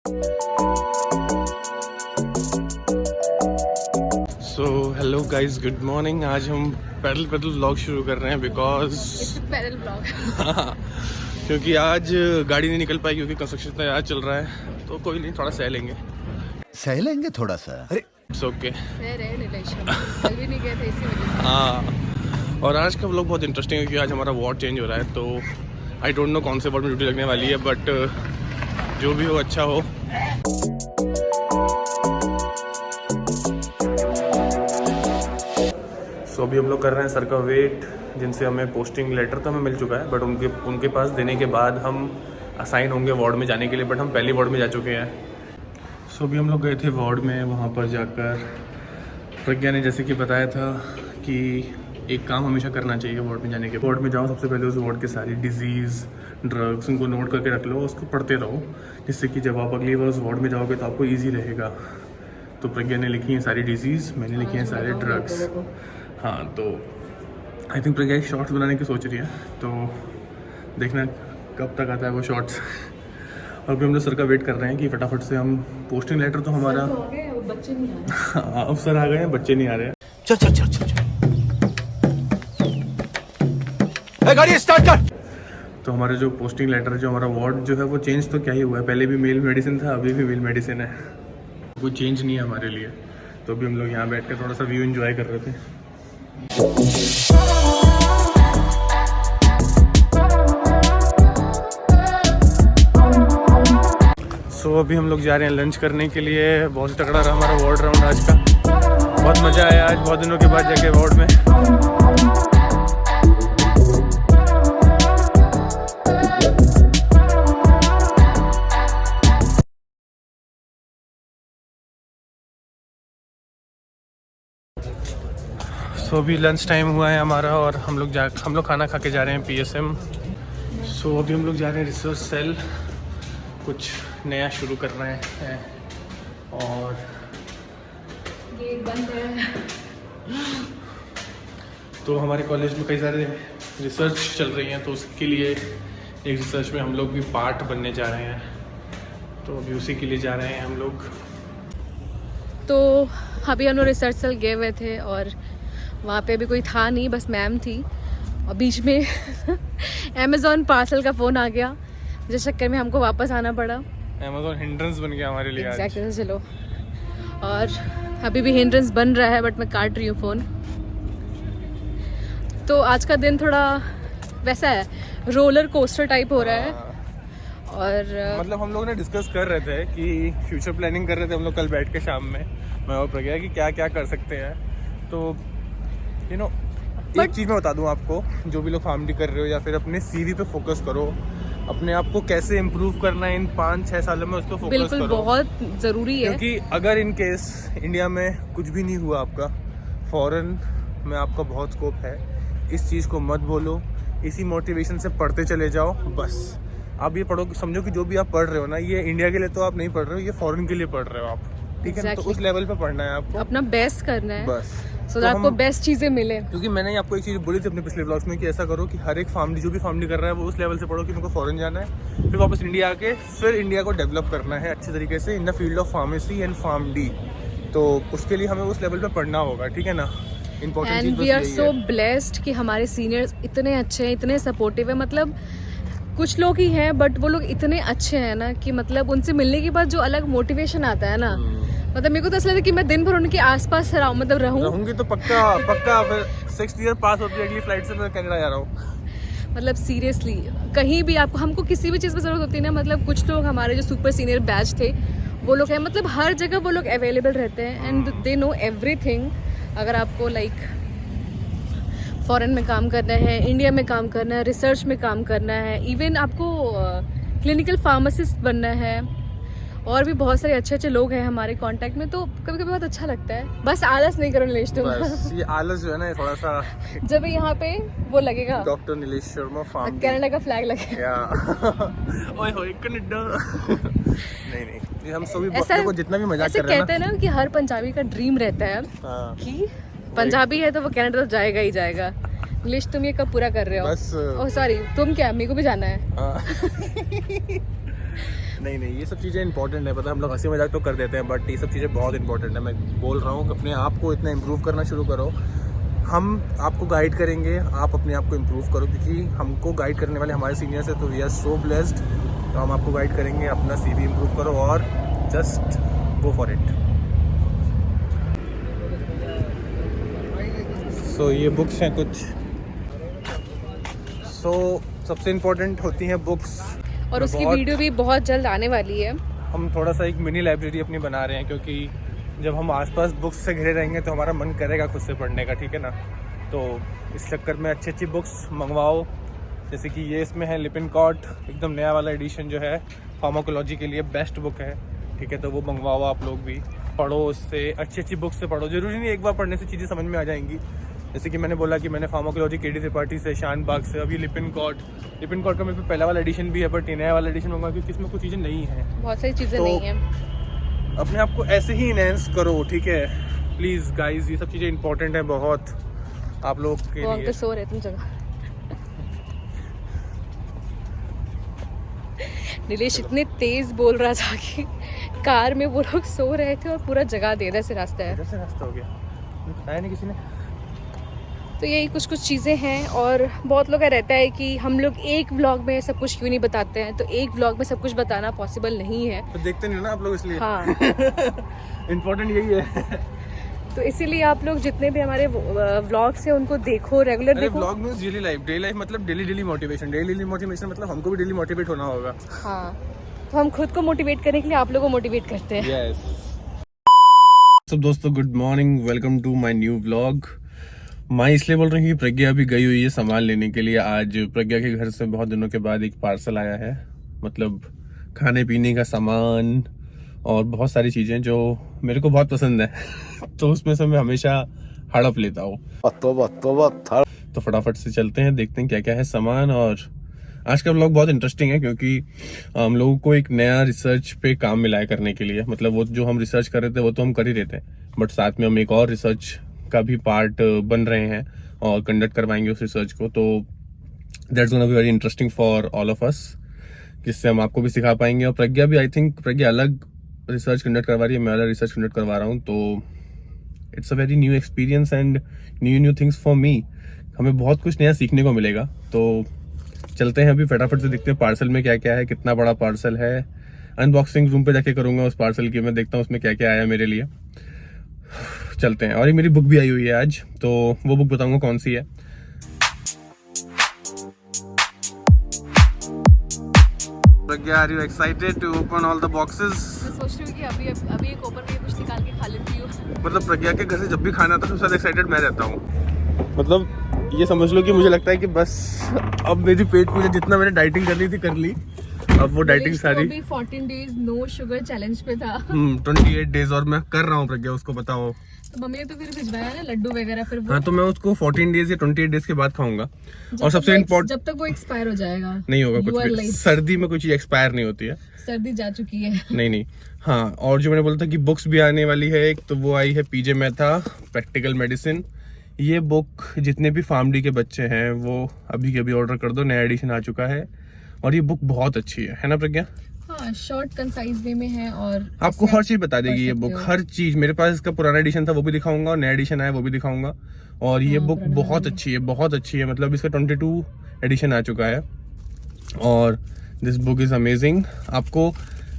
So hello guys, good morning. आज हम पैदल व्लॉग शुरू कर रहे हैं बिकॉज पैदल ब्लॉग क्योंकि आज गाड़ी नहीं निकल पाई क्योंकि कंस्ट्रक्शन इतना याद चल रहा है। तो कोई नहीं, थोड़ा सह लेंगे थोड़ा सा। It's okay. कल भी नहीं गए थे इसी वजह से। हाँ, और आज का व्लॉग बहुत इंटरेस्टिंग है क्योंकि आज हमारा वार्ड चेंज हो रहा है। तो आई डोंट नो कौन से वार्ड में ड्यूटी लगने वाली है, बट जो भी हो अच्छा हो। सो अभी हम लोग कर रहे हैं सर का वेट, जिनसे हमें पोस्टिंग लेटर तो हमें मिल चुका है, बट उनके पास देने के बाद हम असाइन होंगे वार्ड में जाने के लिए। बट हम पहली वार्ड में जा चुके हैं। सो अभी हम लोग गए थे वार्ड में। वहाँ पर जाकर प्रज्ञा ने जैसे कि बताया था कि एक काम हमेशा करना चाहिए वार्ड में जाने के। वार्ड में जाओ, सबसे पहले उस वार्ड के सारी डिजीज़, ड्रग्स, उनको नोट करके रख लो, उसको पढ़ते रहो, जिससे कि जब आप अगली बार उस वार्ड में जाओगे तो आपको ईजी रहेगा। तो प्रज्ञा ने लिखी है सारी डिजीज़, मैंने लिखी है सारे ड्रग्स। हाँ, तो आई थिंक प्रज्ञा एक शॉर्ट्स बनाने की सोच रही है, तो देखना कब तक आता है वो शॉर्ट्स। और अभी हम लोग सर का वेट कर रहे हैं कि फटाफट से हम पोस्टिंग लेटर तो हमारा बच्चे नहीं आ रहे। अब सर आ गए हैं, बच्चे नहीं आ रहे हैं। चल गाड़ी स्टार्ट कर। तो हमारा जो पोस्टिंग लेटर, जो हमारा वार्ड जो है वो चेंज तो क्या ही हुआ है। पहले भी मेल मेडिसिन था, अभी भी मेल मेडिसिन है, कोई चेंज नहीं है हमारे लिए। तो अभी हम लोग यहाँ बैठ कर थोड़ा सा व्यू एंजॉय कर रहे थे। सो अभी हम लोग जा रहे हैं लंच करने के लिए। बहुत ही तगड़ा रहा हमारा वार्ड राउंड आज का, बहुत मज़ा आया आज बहुत दिनों के बाद जाके वार्ड में। सो अभी लंच टाइम हुआ है हमारा और हम लोग खाना खा के जा रहे हैं PSM। सो अभी हम लोग जा रहे हैं रिसर्च सेल, कुछ नया शुरू कर रहे हैं। और गेट बंद है। तो हमारे कॉलेज में कई सारे रिसर्च चल रही हैं, तो उसके लिए एक रिसर्च में हम लोग भी पार्ट बनने जा रहे हैं। तो अभी उसी के लिए जा रहे हैं हम लोग। तो अभी हम लोग रिसर्च सेल गए हुए थे और वहाँ पे भी कोई था नहीं, बस मैम थी। और बीच में अमेज़ॉन पार्सल का फ़ोन आ गया, जिस चक्कर में हमको वापस आना पड़ा। अमेज़ॉन हिंड्रेंस बन गया हमारे लिए। एग्जैक्टली। चलो, और अभी भी हिंड्रेंस बन रहा है, बट मैं काट रही हूँ फ़ोन। तो आज का दिन थोड़ा वैसा है, रोलर कोस्टर टाइप हो रहा है। और मतलब हम लोग ने डिस्कस कर रहे थे कि फ्यूचर प्लानिंग कर रहे थे हम लोग कल बैठ के शाम में, मैं और प्रज्ञा, कि क्या क्या कर सकते हैं। तो एक चीज़ मैं बता दूं आपको, जो भी लोग फार्मिंग कर रहे हो या फिर अपने CV पे फोकस करो, अपने आप को कैसे इम्प्रूव करना है इन 5-6 सालों में, उस पर फोकस बिल्कुल करो। बहुत ज़रूरी है, क्योंकि अगर इन केस इंडिया में कुछ भी नहीं हुआ आपका, फॉरेन में आपका बहुत स्कोप है। इस चीज़ को मत बोलो, इसी मोटिवेशन से पढ़ते चले जाओ। बस आप ये पढ़ो, समझो कि जो भी आप पढ़ रहे हो ना, ये इंडिया के लिए तो आप नहीं पढ़ रहे हो, ये फॉरेन के लिए पढ़ रहे हो आप, ठीक है ना? तो उस लेवल पे पढ़ना है आपको, अपना बेस्ट करना है, बस। सो दैट आपको बेस्ट चीज़ें मिले। क्योंकि मैंने आपको एक चीज़ बोली थी अपने पिछले व्लॉग्स में कि ऐसा करो कि हर एक फैमिली जो भी फैमिली कर रहा है वो उस लेवल से पढ़ो कि मेरे को फॉरेन जाना है, फिर वापस इंडिया आके फिर इंडिया को डेवलप करना है अच्छे तरीके से in the field of pharmacy and pharm D. तो उसके लिए हमें उस लेवल पे पढ़ना होगा, ठीक है ना? And we are so blessed कि हमारे सीनियर्स इतने अच्छे हैं, इतने सपोर्टिव है। मतलब कुछ लोग ही हैं, बट वो लोग इतने अच्छे हैं ना कि मतलब उनसे मिलने के बाद जो अलग मोटिवेशन आता है ना, मतलब मेरे को तो ऐसा लगता है कि मैं दिन भर उनके आसपास रहूंगी तो पक्का फिर 6th ईयर पास होती है, अगली फ्लाइट से मैं कनाडा जा रहा हूँ। मतलब सीरियसली कहीं भी हमको किसी भी चीज़ में ज़रूरत होती है ना, मतलब कुछ लोग हमारे जो सुपर सीनियर बैच थे वो लोग हैं, मतलब हर जगह वो लोग अवेलेबल रहते हैं एंड दे नो एवरीथिंग। अगर आपको फॉरेन में काम करना है, इंडिया में काम करना है, रिसर्च में काम करना है, इवन आपको क्लिनिकल फार्मासिस्ट बनना है, और भी बहुत सारे अच्छे अच्छे लोग हैं हमारे कांटेक्ट में। तो कभी कभी बहुत अच्छा लगता है। बस आलस नहीं करो नीलेश तुम। बस ये आलस जो है ना, थोड़ा सा जब यहाँ पे वो लगेगा, doctor Nilesh Sharma farm, Canada का फ्लैग लगेगा। ओए होए कनाडा। नहीं, ये हम सभी को जितना भी मजाक कर रहे हैं कहते हैं ना कि हर पंजाबी का ड्रीम रहता है कि पंजाबी है तो वो कनाडा तो जाएगा ही जाएगा। नीलेश तुम ये कब पूरा कर रहे हो? बस ओह सॉरी, तुम क्या, मेरे को भी जाना है। नहीं, ये सब चीज़ें इंपॉर्टेंट है, पता है हम लोग हंसी मजाक तो कर देते हैं, बट ये सब चीज़ें बहुत इंपॉर्टेंट है। मैं बोल रहा हूँ कि अपने आप को इतना इम्प्रूव करना शुरू करो, हम आपको गाइड करेंगे, आप अपने आप को इम्प्रूव करो, क्योंकि हमको गाइड करने वाले हमारे सीनियर्स हैं, तो वी आर सो ब्लेस्ड। तो हम आपको गाइड करेंगे, अपना CV इम्प्रूव करो और जस्ट गो फॉर इट। सो ये बुक्स हैं कुछ। सो सबसे इम्पोर्टेंट होती हैं बुक्स, और उसकी वीडियो भी बहुत जल्द आने वाली है। हम थोड़ा सा एक मिनी लाइब्रेरी अपनी बना रहे हैं, क्योंकि जब हम आसपास बुक्स से घिरे रहेंगे तो हमारा मन करेगा खुद से पढ़ने का, ठीक है ना। तो इस चक्कर में अच्छी अच्छी बुक्स मंगवाओ, जैसे कि ये इसमें है लिपिनकॉट, एकदम नया वाला एडिशन जो है फार्माकोलॉजी के लिए बेस्ट बुक है, ठीक है। तो वो मंगवाओ, आप लोग भी पढ़ो, उससे अच्छी अच्छी बुक्स से पढ़ो। जरूरी नहीं एक बार पढ़ने से चीज़ें समझ में आ जाएंगी। जैसे कि मैंने बोला कि मैंने फार्माकोलॉजी KD त्रिपाठी से, शानबाग से, अभी लिपिनकॉट का मेरे पे पहला वाला एडिशन भी है, बट नया वाला एडिशन होगा क्योंकि इसमें कुछ चीज़ें नहीं हैं, बहुत सारी चीज़ें तो नहीं हैं। अपने आप को ऐसे ही इनहेंस करो, ठीक है। प्लीज़ गाइज, ये सब चीज़ें इंपॉर्टेंट है बहुत आप लोग के वो लिए। तो सो रहे तुम जगह। नीलेश इतने तेज बोल रहा था कि कार में वो लोग सो रहे थे और पूरा जगह दे, इधर से रास्ता है। इधर से रास्ता हो गया, बताया नहीं किसी ने। तो यही कुछ कुछ चीज़ें हैं, और बहुत लोग का रहता है कि हम लोग एक व्लॉग में सब कुछ क्यों नहीं बताते हैं। तो एक व्लॉग में सब कुछ बताना पॉसिबल नहीं है, तो देखते नहीं हो ना आप लोग, इसलिए हाँ। इम्पोर्टेंट यही है। तो इसीलिए आप लोग जितने भी हमारे व्लॉग्स हैं उनको देखो, रेगुलर देखो। व्लॉग मींस डेली लाइफ मतलब डेली मोटिवेशन मतलब हमको भी डेली मोटिवेट होना होगा। हाँ, तो हम खुद को मोटिवेट करने के लिए आप लोगों को मोटिवेट करते हैं। यस। सब दोस्तों, good morning, welcome to my new vlog. मैं इसलिए बोल रही हूँ कि प्रज्ञा अभी गई हुई है सामान लेने के लिए। आज प्रज्ञा के घर से बहुत दिनों के बाद एक पार्सल आया है, मतलब खाने पीने का सामान और बहुत सारी चीज़ें जो मेरे को बहुत पसंद है। तो उसमें से मैं हमेशा हड़प लेता हूँ। तो फटाफट से चलते हैं, देखते हैं क्या क्या है सामान। और आज का व्लॉग बहुत इंटरेस्टिंग है, क्योंकि हम लोगों को एक नया रिसर्च पे काम मिला है करने के लिए। मतलब वो जो हम रिसर्च कर रहे थे वो तो हम कर ही रहे थे, बट साथ में हम एक और रिसर्च का भी पार्ट बन रहे हैं और कंडक्ट करवाएंगे उस रिसर्च को। तो that's gonna be very interesting for all of us, जिससे हम आपको भी सिखा पाएंगे। और प्रज्ञा भी, आई थिंक प्रज्ञा अलग रिसर्च कंडक्ट करवा रही है, मैं अलग रिसर्च कंडक्ट करवा रहा हूँ। तो it's a very new experience and new things for me. हमें बहुत कुछ नया सीखने को मिलेगा। तो चलते हैं, अभी फटाफट से देखते हैं पार्सल में क्या क्या है, कितना बड़ा पार्सल है। अनबॉक्सिंग रूम पे जाके करूंगा उस पार्सल की, मैं देखता हूँ उसमें क्या क्या आया मेरे लिए। चलते हैं। और ये मेरी बुक भी आई हुई है आज, तो वो बुक बताऊंगा कौन सी है। Pragya, are you excited to open all the boxes? मैं सोच रही हूँ कि अभी एक ओपन में कुछ निकाल के खा लेती हूँ। मतलब प्रज्ञा के घर से जब भी खाना आता है सबसे ज्यादा एक्साइटेड मैं रहता हूँ। मतलब ये समझ लो कि मुझे लगता है कि बस अब मेरी पेट पूजा जितना मैंने डाइटिंग कर ली थी कर ली, अब वो डाइटिंग सारी। अभी 14 डेज नो शुगर चैलेंज पे था। 28 डेज और मैं कर रहा हूँ प्रज्ञा, उसको बताओ। तो मम्मी ने तो फिर भिजवाया ना लड्डू वगैरह, फिर वो हाँ, तो मैं उसको 14 डेज या 28 डेज के बाद खाऊंगा। और सबसे इम्पोर्टेंट, जब तक वो एक्सपायर हो जाएगा नहीं होगा You कुछ are भी। late. सर्दी में कोई चीज एक्सपायर नहीं होती है, सर्दी जा चुकी है। नहीं। हाँ, और जो मैंने बोला था कि बुक्स भी आने वाली है एक, तो वो आई है PJ मेहता प्रैक्टिकल मेडिसिन। ये बुक जितने भी फार्मडी के बच्चे हैं वो अभी के अभी ऑर्डर कर दो, नया एडिशन आ चुका है। और ये बुक बहुत अच्छी है ना प्रज्ञा? हाँ, शॉर्ट कंसाइज वे में है और आपको हर चीज बता देगी ये बुक, हर चीज। मेरे पास इसका पुराना एडिशन था, वो भी दिखाऊंगा, और नया एडिशन आया वो भी दिखाऊंगा। और ये बुक बहुत अच्छी है, बहुत अच्छी है। मतलब इसका 22 एडिशन आ चुका है और दिस बुक इज अमेजिंग। आपको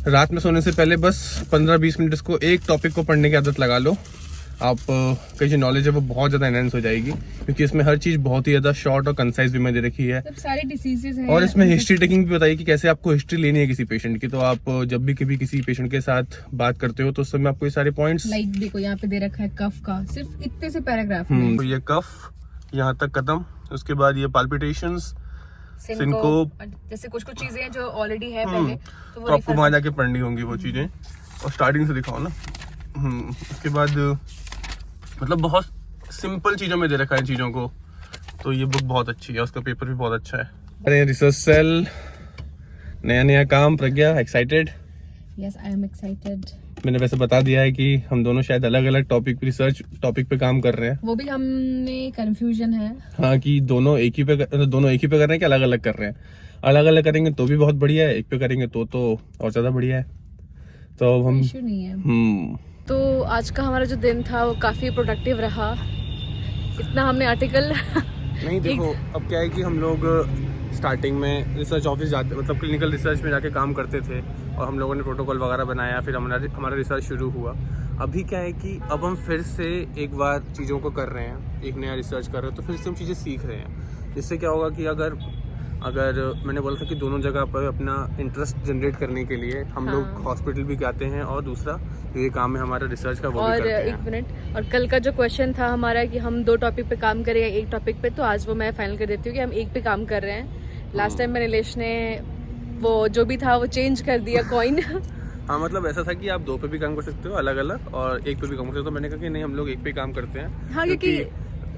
रात में सोने से पहले बस 15-20 मिनट इसको एक टॉपिक को पढ़ने की आदत लगा लो, आप की जो नॉलेज है वो बहुत ज़्यादा एनहेंस हो जाएगी, क्योंकि इसमें हर चीज़ बहुत ही ज़्यादा शॉर्ट और कंसाइज भी में दे रखी है। सारे डिसीजेस हैं। और इसमें हिस्ट्री टेकिंग भी बताइए कि कैसे आपको हिस्ट्री लेनी है किसी पेशेंट की। तो आप जब भी कभी किसी पेशेंट के साथ बात करते हो तो उस समय आपको ये सारे पॉइंट्स, लाइक देखो यहाँ पे दे रखा है कफ का, सिर्फ इतने से पैराग्राफ में। तो ये कफ यहाँ तक खत्म, उसके बाद ये पाल्पिटेशंस, सिनकोप, जैसे कुछ कुछ चीजें जो ऑलरेडी है पहले, तो आपको वहां जाके पढ़नी होंगी वो चीजें। और स्टार्टिंग से दिखाओ ना। उसके बाद मतलब बहुत सिंपल चीजों में दे रखा है चीजों को। तो ये बुक बहुत अच्छी है, उसका पेपर भी बहुत अच्छा है। अरे रिसर्च सेल, नया काम। Pragya excited? Yes, I am excited. मैंने वैसे बता दिया है कि हम दोनों शायद अलग अलग रिसर्च टॉपिक पे काम कर रहे हैं। वो भी हमें कंफ्यूजन है। हाँ, कि दोनों एक ही पे कर रहे हैं कि अलग अलग कर रहे हैं। अलग अलग करेंगे तो भी बहुत बढ़िया है, एक पे करेंगे तो और ज़्यादा बढ़िया है। तो अब हम इश्यू नहीं है। तो आज का हमारा जो दिन था वो काफ़ी प्रोडक्टिव रहा। इतना हमने आर्टिकल नहीं देखो अब क्या है कि हम लोग स्टार्टिंग में रिसर्च ऑफिस जाते, मतलब क्लिनिकल रिसर्च में जाके काम करते थे और हम लोगों ने प्रोटोकॉल वगैरह बनाया, फिर हमारा रिसर्च शुरू हुआ। अभी क्या है कि अब हम फिर से एक बार चीज़ों को कर रहे हैं, एक नया रिसर्च कर रहे हैं, तो फिर से हम चीज़ें सीख रहे हैं। जिससे क्या होगा कि अगर मैंने बोला था कि दोनों जगह पर अपना इंटरेस्ट जनरेट करने के लिए हम लोग हॉस्पिटल भी जाते हैं और दूसरा जो ये काम है हमारा रिसर्च का वो भी करते हैं। एक मिनट, और कल का जो क्वेश्चन था हमारा कि हम 2 टॉपिक पे काम करें या एक टॉपिक पे, तो आज वो मैं फाइनल कर देती हूँ कि हम एक पे काम कर रहे हैं। लास्ट टाइम मैंने नीलेश ने वो जो भी था वो चेंज कर दिया कॉइन। हाँ मतलब ऐसा था कि आप 2 पे भी काम कर सकते हो अलग अलग और 1 पे भी काम कर सकते हो, तो मैंने कहा कि नहीं हम लोग 1 पे काम करते हैं। हाँ, क्योंकि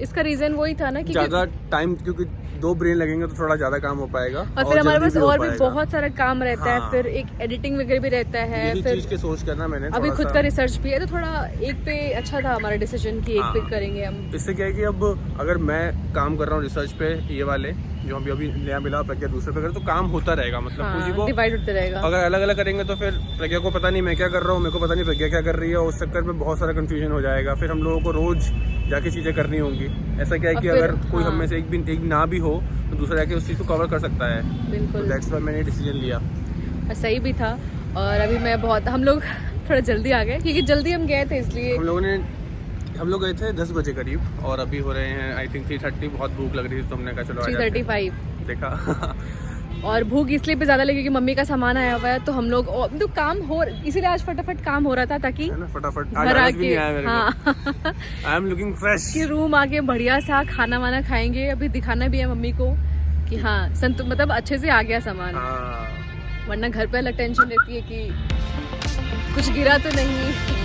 इसका रीजन वही था ना कि ज़्यादा टाइम, क्योंकि 2 ब्रेन लगेंगे तो थोड़ा ज़्यादा काम हो पाएगा और फिर हमारे पास और भी पाएगा। बहुत सारा काम रहता है, फिर एक एडिटिंग वगैरह भी रहता है, फिर चीज़ के सोच करना मैंने अभी खुद का रिसर्च भी है, तो थोड़ा एक पे अच्छा था हमारा डिसीजन कि एक पे करेंगे हम। इससे क्या है कि अब अगर मैं काम कर रहा हूँ रिसर्च पे, ये वाले जो अभी नया मिला, प्रज्ञा दूसरे पे करे, तो काम होता रहेगा, मतलब किसी को डिवाइड होते रहेगा। अगर अलग अलग करेंगे तो फिर प्रज्ञा को पता नहीं मैं क्या कर रहा हूँ, मेरे को पता नहीं प्रज्ञा क्या कर रही है, उस चक्कर में बहुत सारा कंफ्यूजन हो जाएगा। फिर हम लोगों को रोज जाके चीज़ें करनी होंगी। ऐसा क्या है कि अगर कोई हम में से एक ना भी हो तो दूसरा जाके उस चीज़ को कवर कर सकता है। बिल्कुल, दैट्स व्हाई मैंने डिसीजन लिया। सही भी था। और अभी मैं हम लोग थोड़ा जल्दी आ गए क्योंकि जल्दी हम गए थे, इसलिए हम लोग गए थे 10 बजे करीब और अभी हो रहे हैं आई थिंक 3:30। बहुत भूख लग रही थी तो हमने कहा चलो 3:35 देखा। और भूख इसलिए भी ज़्यादा लगी क्योंकि मम्मी का सामान आया हुआ है, तो हम लोग तो काम हो, इसीलिए आज फटाफट काम हो रहा था ताकि फटाफट घर आके आई एम लुकिंग फ्रेश कि रूम आके बढ़िया सा खाना वाना खाएंगे। अभी दिखाना भी है मम्मी को कि हाँ मतलब अच्छे से आ गया सामान, वरना घर पे अलग टेंशन रहती है कि कुछ गिरा तो नहीं।